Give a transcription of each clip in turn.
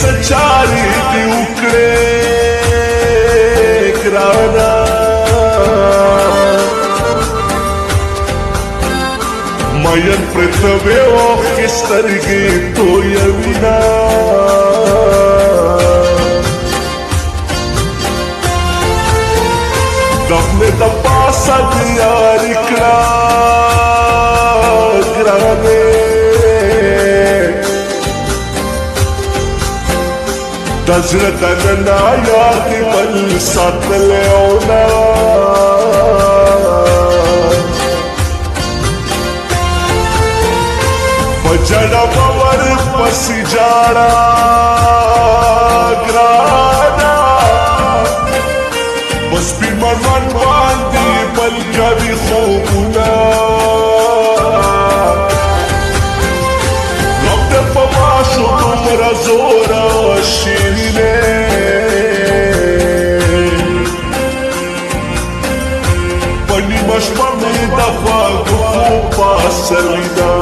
سچاری دی وکړې ګرانا مین پرتوي اوښکې سترګې تویوینا دمې د پاسه دې یاري کړه ګرانې د زړه دننه یار دې بل ساتلی او نه په جړه به ورپسې جاړه ګرانه په سپین مړوند باندې بل کوي خوبونه رب دې په ماشو دومره زوره شیرینې په نیمه شپه مې د خواږه خوب پاسوینه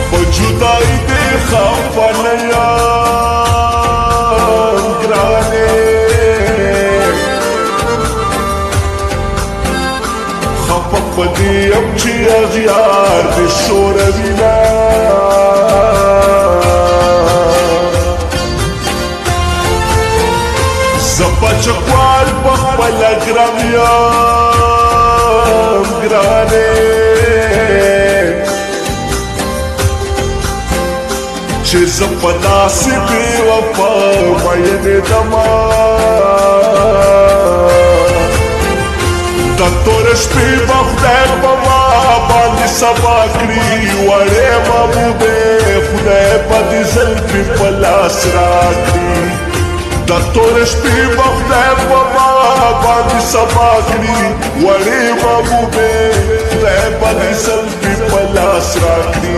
په جدایي دې خفه نه یم ګرانې خفه په دې یم چې اغیار دې شوروینه زه پچکوال په خپله ګرم یم ګرانې چې زه په داسې بې وفا مینې دمه د تورې شپې به خدای په ما باندې سبا کړي وړې محبوبې خدای به دې زلفې په لاس راکړي د تورې شپې به خدای په ما باندې سبا کړي وړې محبوبې خدای به دې زلفې په لاس راکړي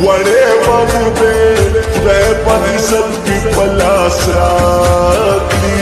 وړې محبوبې خدای به دې زلفې په لاس راکړي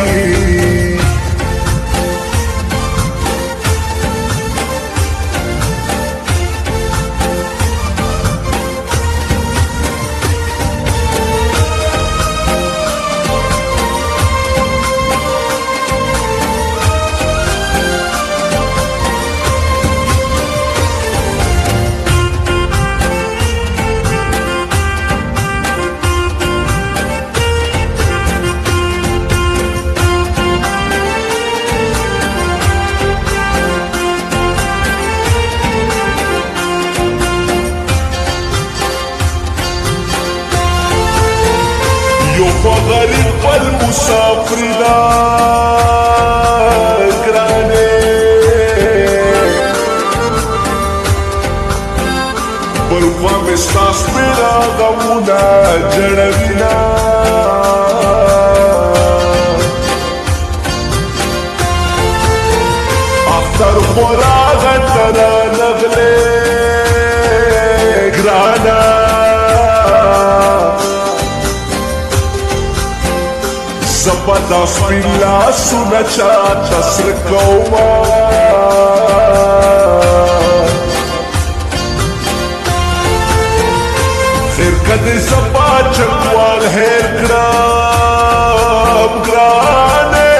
غریب بل مسافر دا ګرانې پر خوا مې ستا سپېره غمونه جړوینه اختر خو راغه ته رانغلې ګرانه زبا دا سپین لاسونه چاته سره کومه خیر که دې زبا چکوال هیر کړم ګرانې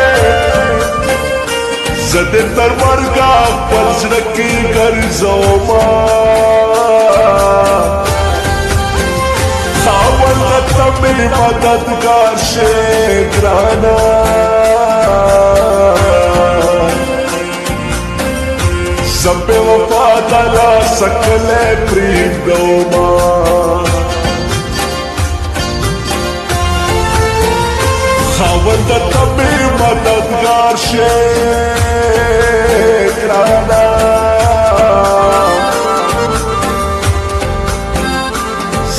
زه دې تر مرګه خپل زړه کې ګرځومه تمہیں مددگار شے گرانا سب وفا دلا سکلے پریم دوما خاوند تمہیں مددگار شے گرانا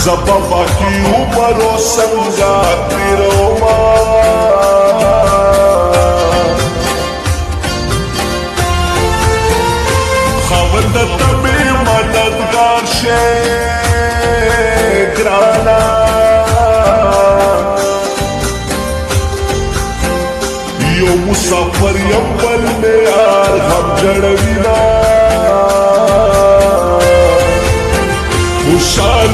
زبا باقی عمرو سنگا تیروما خاوند تمہیں مددگار شے گرانا یو مسافر یم بل میں یار غم جڑوینا خوشحال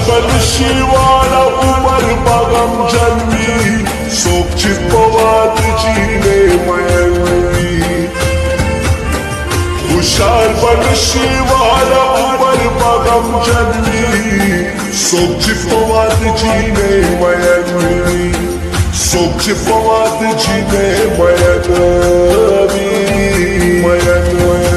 نشي واړه عمر بغم جنوي څوک چې په واده جینې مین وي خوشحال به نشي واړه عمر بغم جنوي څوک چې په واده جینې مین وي څوک چې په واده جینې مین وي مین وي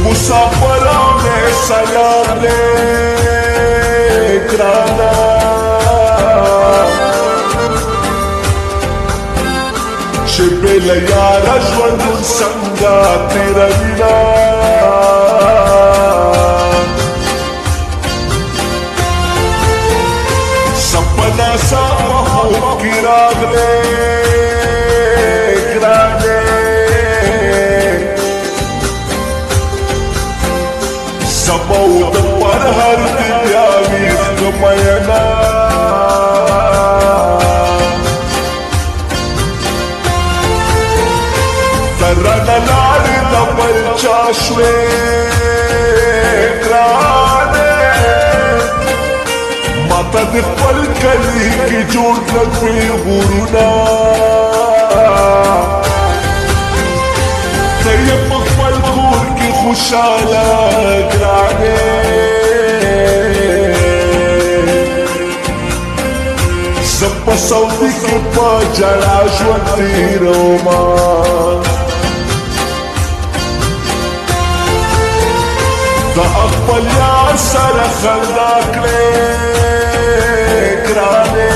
مسافروں میں سلام لے گرانا شبل یار ژوند څنګه تیروینا سپنا سا محبوب کی راغلے گرانے سبو د پر هر دیاوی کمینا ترن لار د پر چاشوے گرانے ماتا د پل کلی کی جوړ کړی غورونا ته په خپل کور کې خوشاله ګرانې زه په سعودي کې په جړا ژوند تېرومه د خپل یار سره خندا کړې ګرانې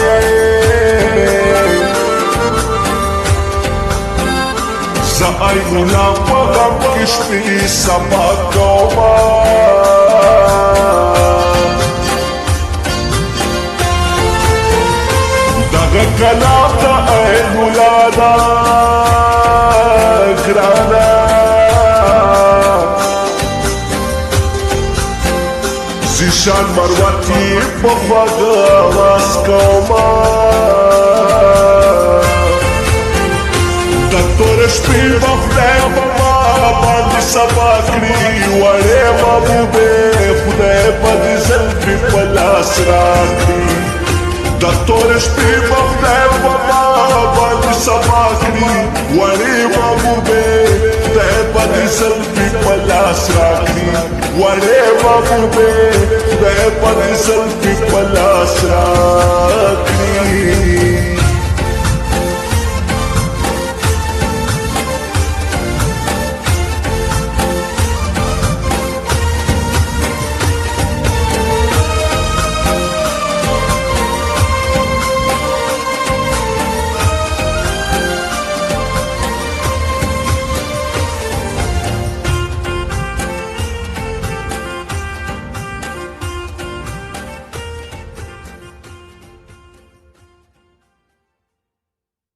زه ایمولا په غم کې شپې سبا کومه دغه کلام د ایمولا دا ګرانه زیشان مروتي په خواږه آواز کومه تور شپې به خدای په ما باندې سبا کړي وړې محبوبې خدای به دې زلفې په لاس راکړي د تور شپې به خدای په ما باندې سبا کړي وړې محبوبې خدای به دې زلفې په لاس راکړي وړې محبوبې خدای به دې زلفې په لاس راکړي